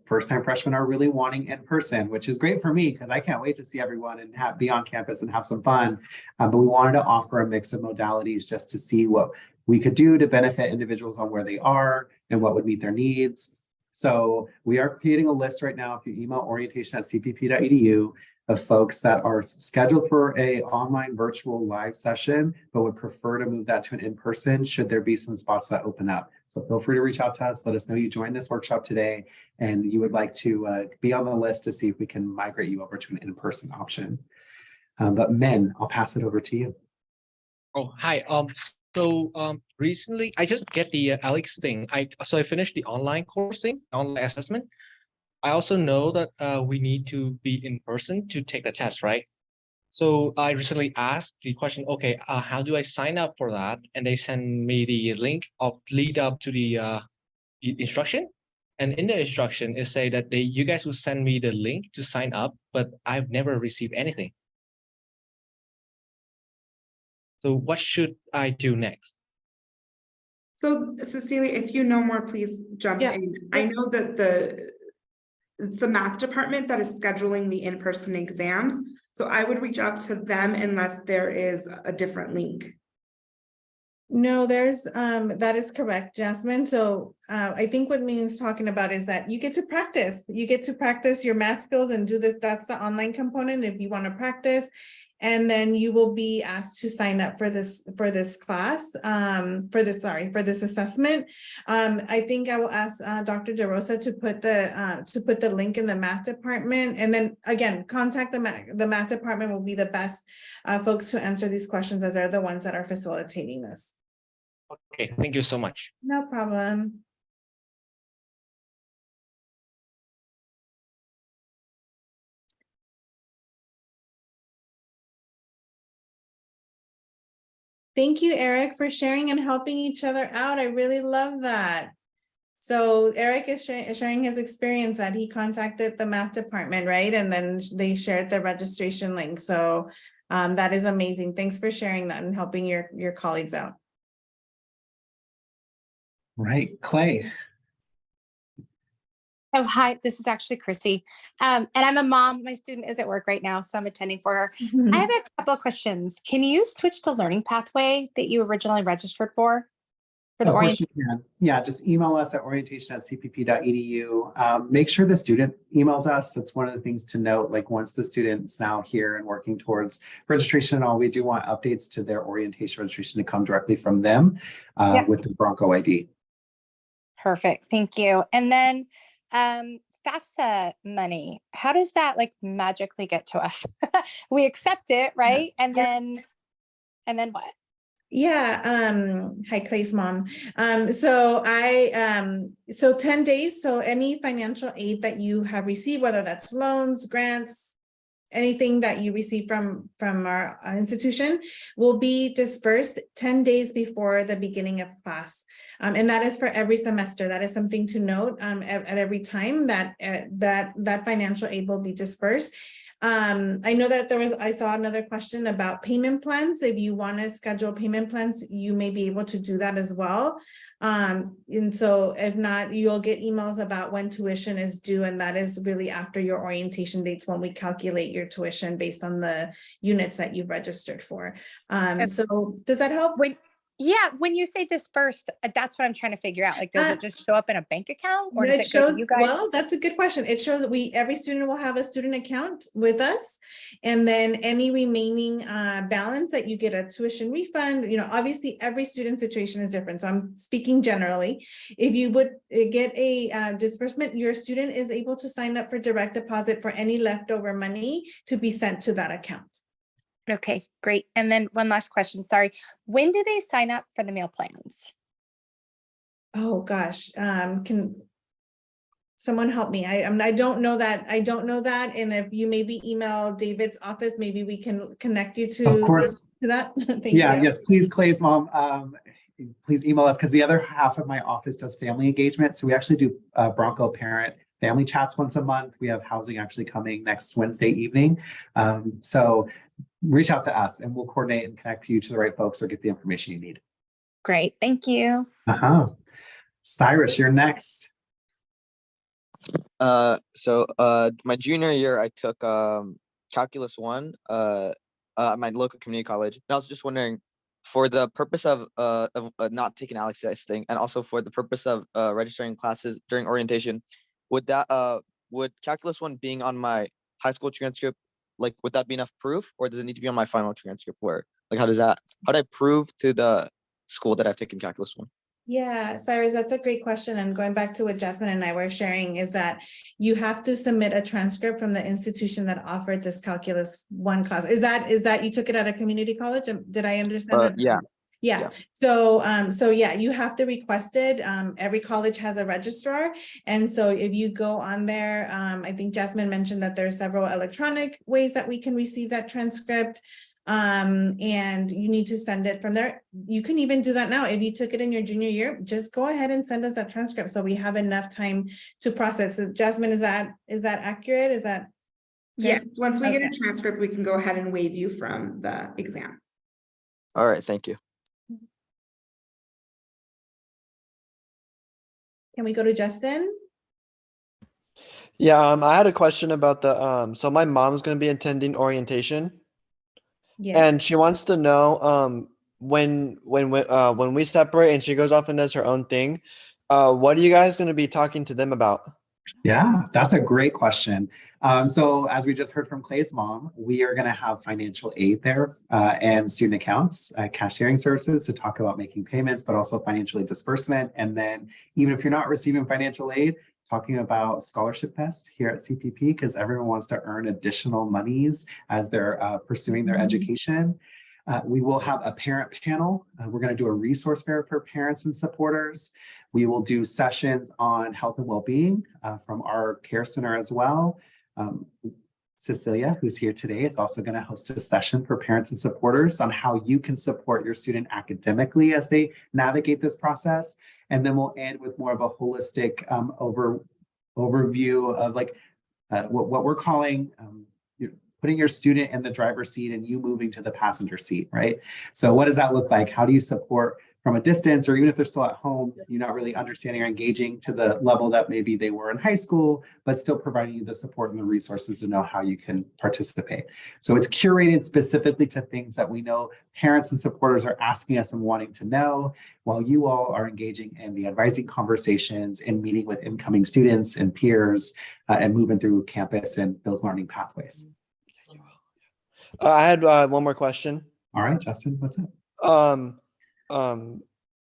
[SPEAKER 1] first-time freshmen are really wanting in-person, which is great for me because I can't wait to see everyone and be on campus and have some fun. But we wanted to offer a mix of modalities just to see what we could do to benefit individuals on where they are and what would meet their needs. So we are creating a list right now. If you email orientation@cpp.edu, of folks that are scheduled for a online virtual live session, but would prefer to move that to an in-person should there be some spots that open up. So feel free to reach out to us. Let us know you joined this workshop today and you would like to be on the list to see if we can migrate you over to an in-person option. But Min, I'll pass it over to you.
[SPEAKER 7] Oh, hi. Recently I just get the Alex thing. I finished the online course thing, online assessment. I also know that we need to be in person to take the test, right? So I recently asked the question, okay, how do I sign up for that? And they send me the link of lead up to the instruction. And in the instruction, it say that you guys will send me the link to sign up, but I've never received anything. So what should I do next?
[SPEAKER 3] So Cecilia, if you know more, please jump in. I know that it's the math department that is scheduling the in-person exams. So I would reach out to them unless there is a different link.
[SPEAKER 2] No, there's that is correct, Jasmine. So I think what Min's talking about is that you get to practice. You get to practice your math skills and do this. That's the online component if you want to practice. And then you will be asked to sign up for this class, for this assessment. I think I will ask Dr. DeRosa to put the link in the math department, and then again contact the math department will be the best folks to answer these questions, as they're the ones that are facilitating this.
[SPEAKER 7] Okay, thank you so much.
[SPEAKER 2] No problem. Thank you, Eric, for sharing and helping each other out. I really love that. So Eric is sharing his experience that he contacted the math department, right? And then they shared the registration link. So that is amazing. Thanks for sharing that and helping your colleagues out.
[SPEAKER 1] Right, Clay.
[SPEAKER 9] Oh, hi, this is actually Chrissy. And I'm a mom. My student is at work right now, so I'm attending for her. I have a couple of questions. Can you switch the learning pathway that you originally registered for the orientation?
[SPEAKER 1] Of course you can. Yeah, just email us at orientation@cpp.edu. Make sure the student emails us. That's one of the things to note. Like once the student's now here and working towards registration and all, we do want updates to their orientation registration to come directly from them with the Bronco ID.
[SPEAKER 9] Perfect, thank you. And then FAFSA money, how does that like magically get to us? We accept it, right? And then what?
[SPEAKER 2] Yeah, hi Clay's mom. So 10 days, so any financial aid that you have received, whether that's loans, grants, anything that you receive from our institution will be dispersed 10 days before the beginning of class. And that is for every semester. That is something to note at every time that that financial aid will be dispersed. I know that I saw another question about payment plans. If you want to schedule payment plans, you may be able to do that as well. And so if not, you'll get emails about when tuition is due, and that is really after your orientation dates when we calculate your tuition based on the units that you've registered for. So does that help?
[SPEAKER 9] When you say dispersed, that's what I'm trying to figure out. Like, does it just show up in a bank account, or
[SPEAKER 2] No,
[SPEAKER 9] does
[SPEAKER 2] it
[SPEAKER 9] it go to
[SPEAKER 2] shows,
[SPEAKER 9] you guys?
[SPEAKER 2] well, that's a good question. It shows that every student will have a student account with us. And then any remaining balance that you get a tuition refund, you know, obviously every student situation is different. So I'm speaking generally. If you would get a disbursement, your student is able to sign up for direct deposit for any leftover money to be sent to that account.
[SPEAKER 9] Okay, great. And then one last question, sorry. When do they sign up for the meal plans?
[SPEAKER 2] Oh, gosh, can someone help me? I don't know that. I don't know that. And if you maybe email David's office, maybe we can connect you to,
[SPEAKER 1] Of course.
[SPEAKER 2] to that. Thank
[SPEAKER 1] Yeah,
[SPEAKER 2] you.
[SPEAKER 1] yes, please, Clay's mom, please email us, because the other half of my office does family engagement. So we actually do Bronco parent family chats once a month. We have housing actually coming next Wednesday evening. So reach out to us and we'll coordinate and connect you to the right folks or get the information you need.
[SPEAKER 9] Great, thank you.
[SPEAKER 1] Cyrus, you're next.
[SPEAKER 10] My junior year, I took Calculus 1 at my local community college. And I was just wondering, for the purpose of not taking Alex testing, and also for the purpose of registering classes during orientation, would Calculus 1 being on my high school transcript, like, would that be enough proof, or does it need to be on my final transcript? Where, like, how do I prove to the school that I've taken Calculus 1?
[SPEAKER 2] Yeah, Cyrus, that's a great question. And going back to what Jasmine and I were sharing is that you have to submit a transcript from the institution that offered this Calculus 1 class. Is that you took it at a community college? Did I understand that?
[SPEAKER 10] Yeah.
[SPEAKER 2] Yeah. So yeah, you have to request it. Every college has a registrar. And so if you go on there, I think Jasmine mentioned that there are several electronic ways that we can receive that transcript. And you need to send it from there. You can even do that now. If you took it in your junior year, just go ahead and send us that transcript so we have enough time to process. So Jasmine, is that accurate? Is that?
[SPEAKER 3] Yes, once we get a transcript, we can go ahead and waive you from the exam.
[SPEAKER 10] All right, thank you.
[SPEAKER 2] Can we go to Justin?
[SPEAKER 11] Yeah, I had a question about the so my mom's going to be attending orientation.
[SPEAKER 2] Yes.
[SPEAKER 11] And she wants to know when we separate and she goes off and does her own thing, what are you guys going to be talking to them about?
[SPEAKER 1] Yeah, that's a great question. So as we just heard from Clay's mom, we are going to have financial aid there and student accounts, cash sharing services to talk about making payments, but also financial aid disbursement. And then even if you're not receiving financial aid, talking about Scholarship Fest here at CPP, because everyone wants to earn additional monies as they're pursuing their education. We will have a parent panel. We're going to do a resource fair for parents and supporters. We will do sessions on health and well-being from our care center as well. Cecilia, who's here today, is also going to host a session for parents and supporters on how you can support your student academically as they navigate this process. And then we'll end with more of a holistic overview of like what we're calling putting your student in the driver's seat and you moving to the passenger seat, right? So what does that look like? How do you support from a distance, or even if they're still at home, you're not really understanding or engaging to the level that maybe they were in high school, but still providing you the support and the resources to know how you can participate. So it's curated specifically to things that we know parents and supporters are asking us and wanting to know, while you all are engaging in the advising conversations and meeting with incoming students and peers and moving through campus and those learning pathways.
[SPEAKER 11] I had one more question.
[SPEAKER 1] All right, Justin, what's up?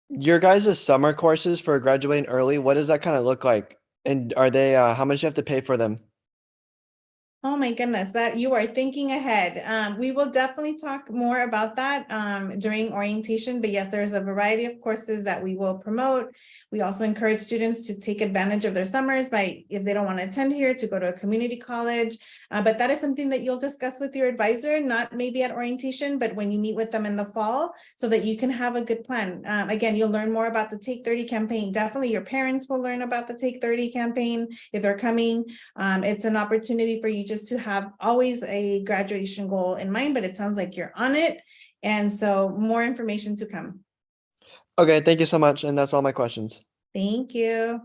[SPEAKER 11] Your guys' summer courses for graduating early, what does that kind of look like? And are they how much do you have to pay for them?
[SPEAKER 2] Oh my goodness, that you are thinking ahead. We will definitely talk more about that during orientation, but yes, there's a variety of courses that we will promote. We also encourage students to take advantage of their summers by, if they don't want to attend here, to go to a community college. But that is something that you'll discuss with your advisor, not maybe at orientation, but when you meet with them in the fall, so that you can have a good plan. Again, you'll learn more about the Take 30 campaign. Definitely your parents will learn about the Take 30 campaign if they're coming. It's an opportunity for you just just to have always a graduation goal in mind, but it sounds like you're on it. And so more information to come.
[SPEAKER 11] Okay, thank you so much. And that's all my questions.
[SPEAKER 2] Thank you.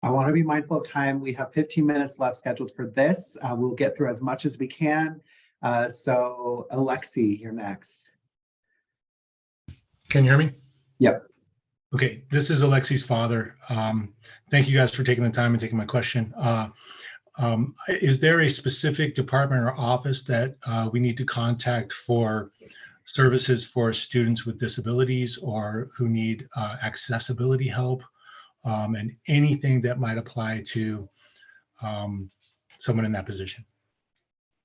[SPEAKER 1] I want to be mindful of time. We have 15 minutes left scheduled for this. We'll get through as much as we can. So Alexi, you're next.
[SPEAKER 12] Can you hear me?
[SPEAKER 1] Yep.
[SPEAKER 12] Okay, this is Alexi's father. Thank you guys for taking the time and taking my question. Is there a specific department or office that we need to contact for services for students with disabilities or who need accessibility help, and anything that might apply to someone in that position?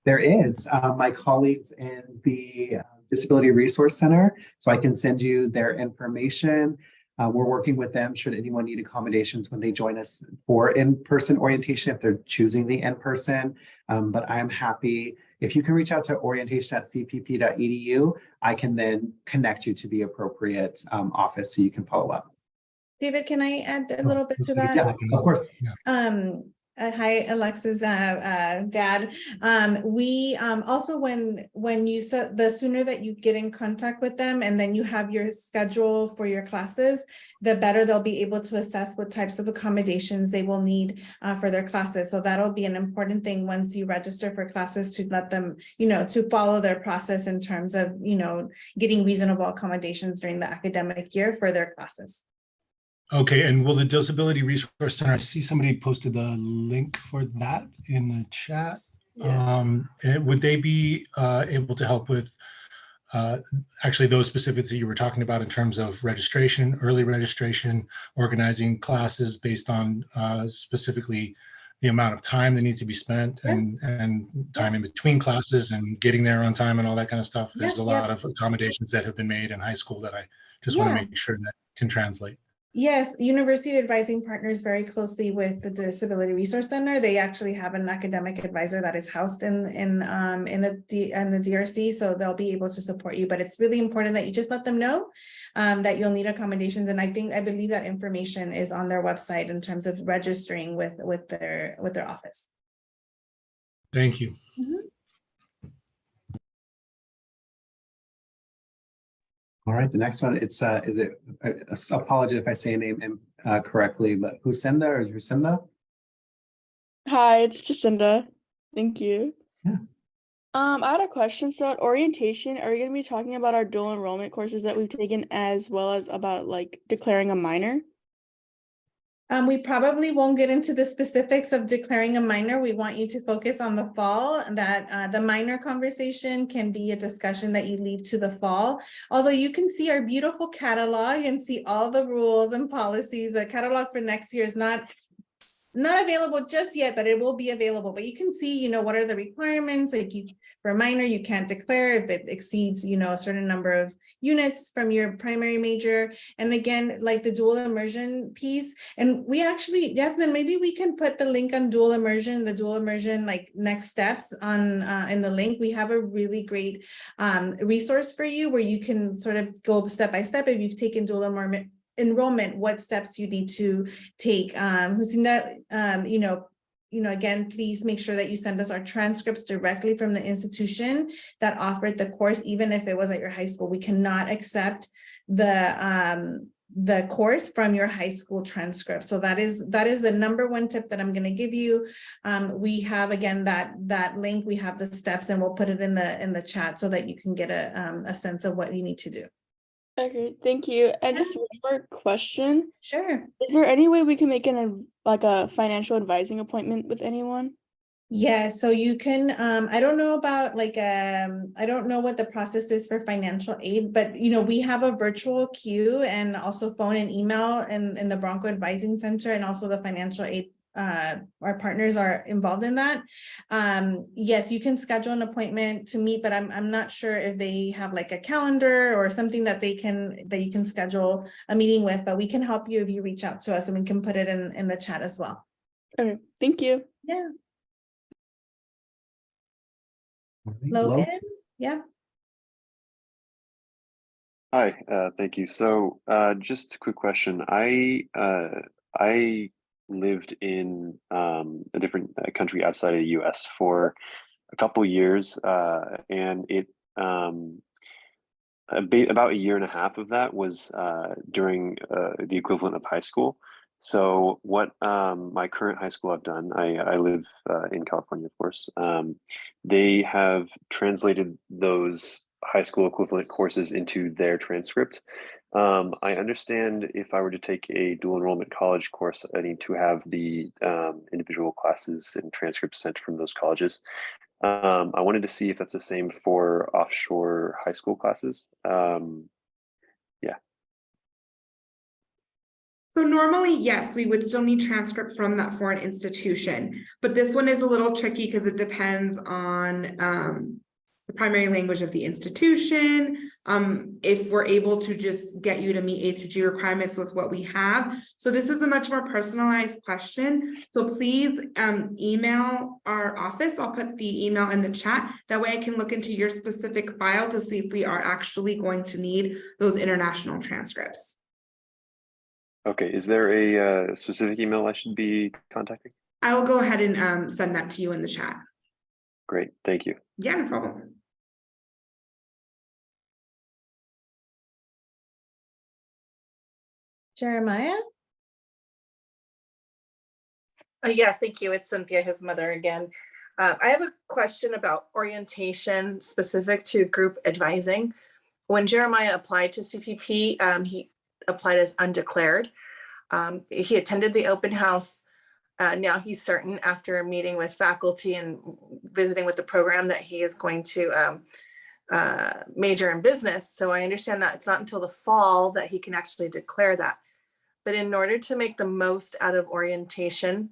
[SPEAKER 1] There is my colleagues in the Disability Resource Center, so I can send you their information. We're working with them should anyone need accommodations when they join us for in-person orientation, if they're choosing the in-person. But I am happy, if you can reach out to orientation@cpp.edu, I can then connect you to the appropriate office so you can follow up.
[SPEAKER 2] David, can I add a little bit to that?
[SPEAKER 1] Yeah, of course.
[SPEAKER 2] Hi, Alexa's dad. We also, when you set, the sooner that you get in contact with them and then you have your schedule for your classes, the better they'll be able to assess what types of accommodations they will need for their classes. So that'll be an important thing once you register for classes, to let them, to follow their process in terms of, getting reasonable accommodations during the academic year for their classes.
[SPEAKER 12] Okay, and will the Disability Resource Center, I see somebody posted the link for that in the chat.
[SPEAKER 2] Yeah.
[SPEAKER 12] Would they be able to help with actually those specifics that you were talking about in terms of registration, early registration, organizing classes based on specifically the amount of time that needs to be spent, and time in between classes and getting there on time and all that kind of stuff? There's a lot of accommodations that have been made in high school that I just want to make sure that can translate.
[SPEAKER 2] Yes, University Advising partners very closely with the Disability Resource Center. They actually have an academic advisor that is housed in the DRC, so they'll be able to support you. But it's really important that you just let them know that you'll need accommodations. And I believe that information is on their website in terms of registering with their office.
[SPEAKER 12] Thank you.
[SPEAKER 1] All right, the next one, it's apology if I say a name correctly, but Husinda or Husinda?
[SPEAKER 13] Hi, it's Jacinda. Thank you.
[SPEAKER 1] Yeah.
[SPEAKER 13] I had a question. So at orientation, are you going to be talking about our dual enrollment courses that we've taken, as well as about like declaring a minor?
[SPEAKER 2] We probably won't get into the specifics of declaring a minor. We want you to focus on the fall, that the minor conversation can be a discussion that you leave to the fall. Although you can see our beautiful catalog and see all the rules and policies. The catalog for next year is not available just yet, but it will be available. But you can see, what are the requirements? Like for a minor, you can't declare if it exceeds, a certain number of units from your primary major. And again, like the dual immersion piece. And we actually, Yasmin, maybe we can put the link on dual immersion, like next steps on in the link. We have a really great resource for you where you can sort of go step by step if you've taken dual enrollment, what steps you need to take. Husinda, again, please make sure that you send us our transcripts directly from the institution that offered the course, even if it was at your high school. We cannot accept the course from your high school transcript. So that is the number one tip that I'm going to give you. We have, again, that link, we have the steps, and we'll put it in the chat so that you can get a sense of what you need to do.
[SPEAKER 13] Okay, thank you. And just one more question.
[SPEAKER 2] Sure.
[SPEAKER 13] Is there any way we can make a financial advising appointment with anyone?
[SPEAKER 2] Yeah, so you can, I don't know about I don't know what the process is for financial aid, but we have a virtual queue and also phone and email in the Bronco Advising Center, and also the financial aid. Our partners are involved in that. Yes, you can schedule an appointment to meet, but I'm not sure if they have like a calendar or something that you can schedule a meeting with, but we can help you if you reach out to us, and we can put it in the chat as well.
[SPEAKER 13] Okay, thank you.
[SPEAKER 2] Yeah. Logan? Yeah.
[SPEAKER 14] Hi, thank you. So just a quick question. I lived in a different country outside of the US for a couple years, and it about a year and a half of that was during the equivalent of high school. So what my current high school have done, I live in California, of course. They have translated those high school equivalent courses into their transcript. I understand if I were to take a dual enrollment college course, I need to have the individual classes and transcripts sent from those colleges. I wanted to see if that's the same for offshore high school classes. Yeah.
[SPEAKER 3] So normally, yes, we would still need transcript from that foreign institution, but this one is a little tricky because it depends on the primary language of the institution, if we're able to just get you to meet A through G requirements with what we have. So this is a much more personalized question. So please email our office. I'll put the email in the chat. That way I can look into your specific file to see if we are actually going to need those international transcripts.
[SPEAKER 14] Okay, is there a specific email I should be contacting?
[SPEAKER 3] I will go ahead and send that to you in the chat.
[SPEAKER 14] Great, thank you.
[SPEAKER 3] Yeah, no problem.
[SPEAKER 2] Jeremiah?
[SPEAKER 6] Yes, thank you. It's Cynthia, his mother again. I have a question about orientation specific to group advising. When Jeremiah applied to CPP, he applied as undeclared. He attended the open house. Now he's certain after meeting with faculty and visiting with the program that he is going to major in business. So I understand that it's not until the fall that he can actually declare that. But in order to make the most out of orientation,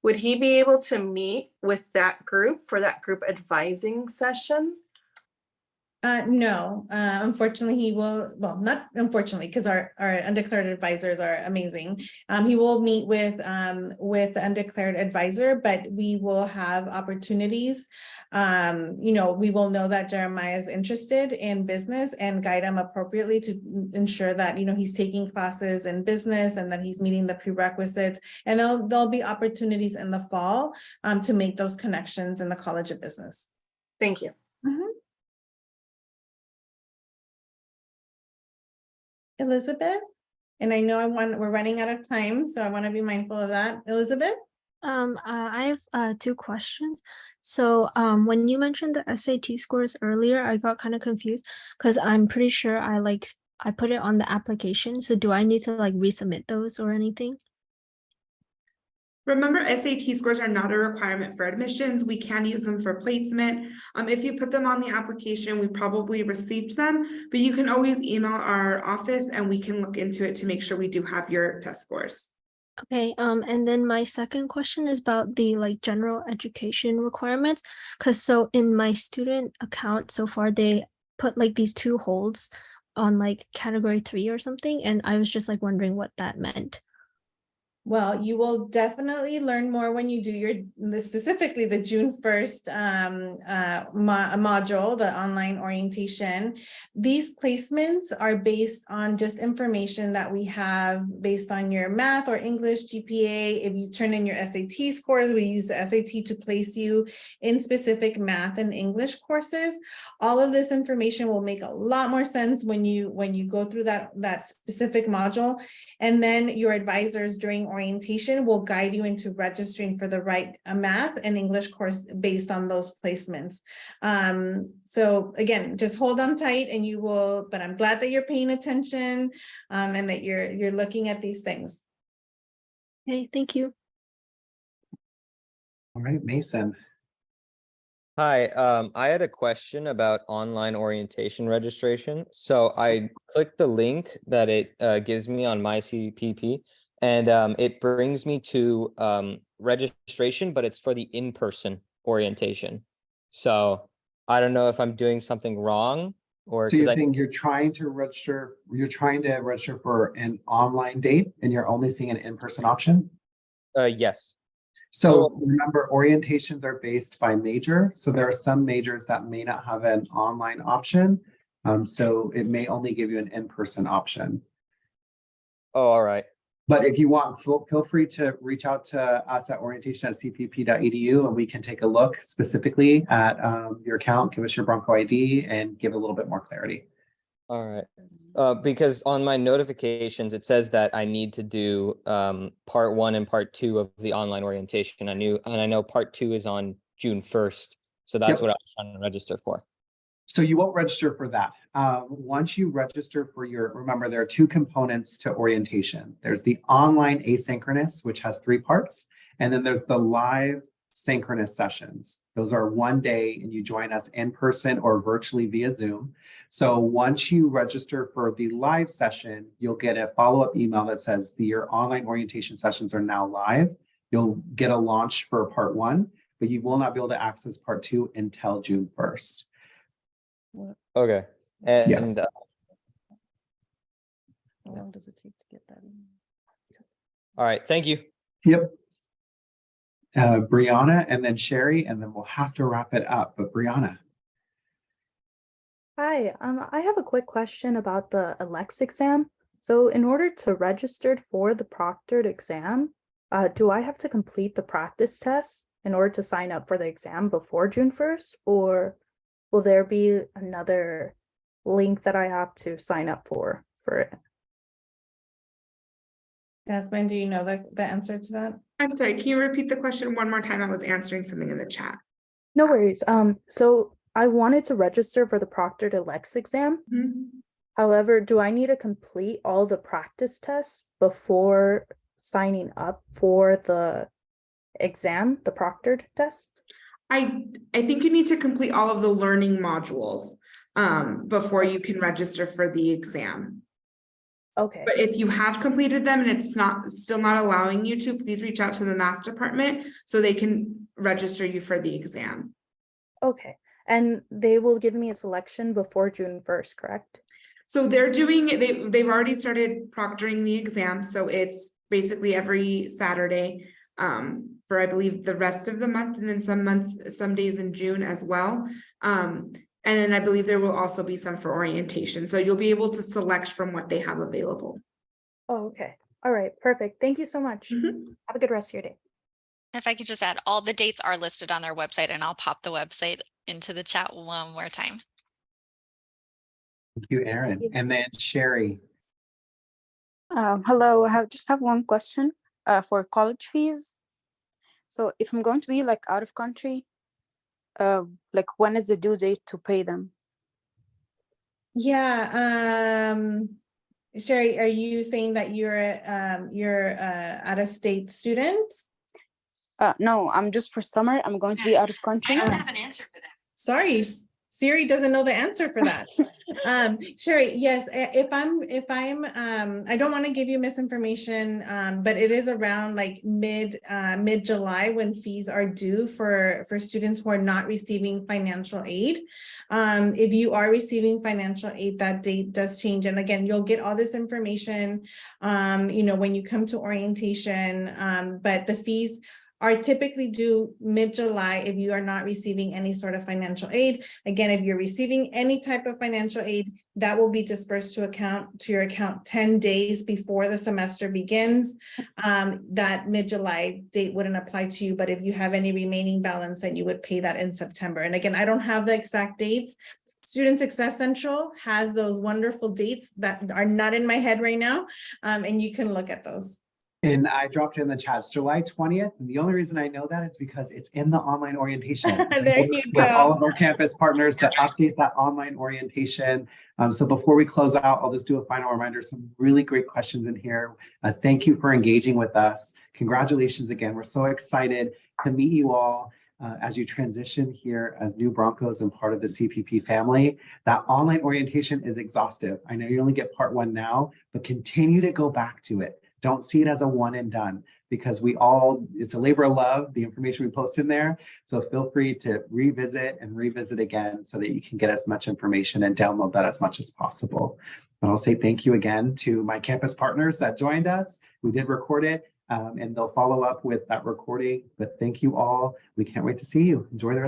[SPEAKER 6] would he be able to meet with that group for that group advising session?
[SPEAKER 2] No, unfortunately, he will, well, not unfortunately, because our undeclared advisors are amazing. He will meet with the undeclared advisor, but we will have opportunities. You know, we will know that Jeremiah is interested in business and guide him appropriately to ensure that, you know, he's taking classes in business and that he's meeting the prerequisites. And there'll be opportunities in the fall to make those connections in the College of Business.
[SPEAKER 6] Thank you.
[SPEAKER 2] Elizabeth, and I know we're running out of time, so I want to be mindful of that. Elizabeth?
[SPEAKER 15] I have 2 questions. So when you mentioned the SAT scores earlier, I got kind of confused because I'm pretty sure I put it on the application. So do I need to like resubmit those or anything?
[SPEAKER 3] Remember, SAT scores are not a requirement for admissions. We can use them for placement. If you put them on the application, we probably received them, but you can always email our office and we can look into it to make sure we do have your test scores.
[SPEAKER 15] Okay, and then my second question is about the like general education requirements. Because so in my student account so far, they put like these 2 holds on like category 3 or something. And I was just like wondering what that meant.
[SPEAKER 2] Well, you will definitely learn more when you do specifically the June 1st module, the online orientation. These placements are based on just information that we have based on your math or English GPA. If you turn in your SAT scores, we use the SAT to place you in specific math and English courses. All of this information will make a lot more sense when you go through that specific module. And then your advisors during orientation will guide you into registering for the right math and English course based on those placements. So again, just hold on tight and you will, but I'm glad that you're paying attention and that you're looking at these things.
[SPEAKER 15] Okay, thank you.
[SPEAKER 1] All right, Mason.
[SPEAKER 16] Hi, I had a question about online orientation registration. So I clicked the link that it gives me on my CPP, and it brings me to registration, but it's for the in-person orientation. So I don't know if I'm doing something wrong or.
[SPEAKER 1] So you think you're trying to register for an online date and you're only seeing an in-person option?
[SPEAKER 16] Yes.
[SPEAKER 1] So remember, orientations are based by major. So there are some majors that may not have an online option. So it may only give you an in-person option.
[SPEAKER 16] Oh, all right.
[SPEAKER 1] But if you want, feel free to reach out to us at orientation@cpp.edu, and we can take a look specifically at your account, give us your Bronco ID, and give a little bit more clarity.
[SPEAKER 16] All right. Because on my notifications, it says that I need to do part 1 and part 2 of the online orientation. I know part 2 is on June 1st. So that's
[SPEAKER 1] Yep.
[SPEAKER 16] what I was trying to register for.
[SPEAKER 1] So you won't register for that. Once you register for remember, there are 2 components to orientation. There's the online asynchronous, which has 3 parts, and then there's the live synchronous sessions. Those are 1 day, and you join us in person or virtually via Zoom. So once you register for the live session, you'll get a follow-up email that says your online orientation sessions are now live. You'll get a launch for part 1, but you will not be able to access part 2 until June 1st.
[SPEAKER 16] Okay. And
[SPEAKER 13] How long does it take to get that in?
[SPEAKER 16] all right. Thank you.
[SPEAKER 1] Yep. Brianna and then Sherry, and then we'll have to wrap it up. But Brianna.
[SPEAKER 17] Hi, I have a quick question about the ALEX exam. So in order to register for the proctored exam, do I have to complete the practice test in order to sign up for the exam before June 1st? Or will there be another link that I have to sign up for it?
[SPEAKER 2] Jasmine, do you know the answer to that?
[SPEAKER 3] I'm sorry, can you repeat the question one more time? I was answering something in the chat.
[SPEAKER 17] No worries. So I wanted to register for the proctored ALEX exam. However, do I need to complete all the practice tests before signing up for the exam, the proctored test?
[SPEAKER 3] I think you need to complete all of the learning modules before you can register for the exam.
[SPEAKER 17] Okay.
[SPEAKER 3] But if you have completed them and it's still not allowing you to, please reach out to the math department so they can register you for the exam.
[SPEAKER 17] Okay. And they will give me a selection before June 1st, correct?
[SPEAKER 3] So they're doing it, they've already started proctoring the exam. So it's basically every Saturday for I believe the rest of the month, and then some days in June as well. And then I believe there will also be some for orientation. So you'll be able to select from what they have available.
[SPEAKER 17] Oh, okay. All right. Perfect. Thank you so much. Have a good rest of your day.
[SPEAKER 4] If I could just add, all the dates are listed on their website, and I'll pop the website into the chat one more time.
[SPEAKER 1] Thank you, Erin. And then Sherry.
[SPEAKER 18] Hello, I just have one question for college fees. So if I'm going to be like out of country, like when is the due date to pay them?
[SPEAKER 2] Yeah, Sherry, are you saying that you're out of state student?
[SPEAKER 18] No, I'm just for summer. I'm going to be out of country.
[SPEAKER 2] I don't have an answer for that. Sorry, Siri doesn't know the answer for that. Sherry, yes, if I'm, I don't want to give you misinformation, but it is around like mid-July when fees are due for students who are not receiving financial aid. If you are receiving financial aid, that date does change. And again, you'll get all this information, when you come to orientation, but the fees are typically due mid-July if you are not receiving any sort of financial aid. Again, if you're receiving any type of financial aid, that will be dispersed to your account 10 days before the semester begins. That mid-July date wouldn't apply to you, but if you have any remaining balance, then you would pay that in September. And again, I don't have the exact dates. Student Success Central has those wonderful dates that are not in my head right now, and you can look at those.
[SPEAKER 1] And I dropped it in the chat, it's July 20th. And the only reason I know that is because it's in the online orientation.
[SPEAKER 2] There you
[SPEAKER 1] With
[SPEAKER 2] go.
[SPEAKER 1] all of our campus partners to update that online orientation. So before we close out, I'll just do a final reminder, some really great questions in here. Thank you for engaging with us. Congratulations again. We're so excited to meet you all as you transition here as new Broncos and part of the CPP family. That online orientation is exhaustive. I know you only get part 1 now, but continue to go back to it. Don't see it as a one and done, because it's a labor of love, the information we post in there. So feel free to revisit again so that you can get as much information and download that as much as possible. But I'll say thank you again to my campus partners that joined us. We did record it and they'll follow up with that recording, but thank you all. We can't wait to see you. Enjoy the rest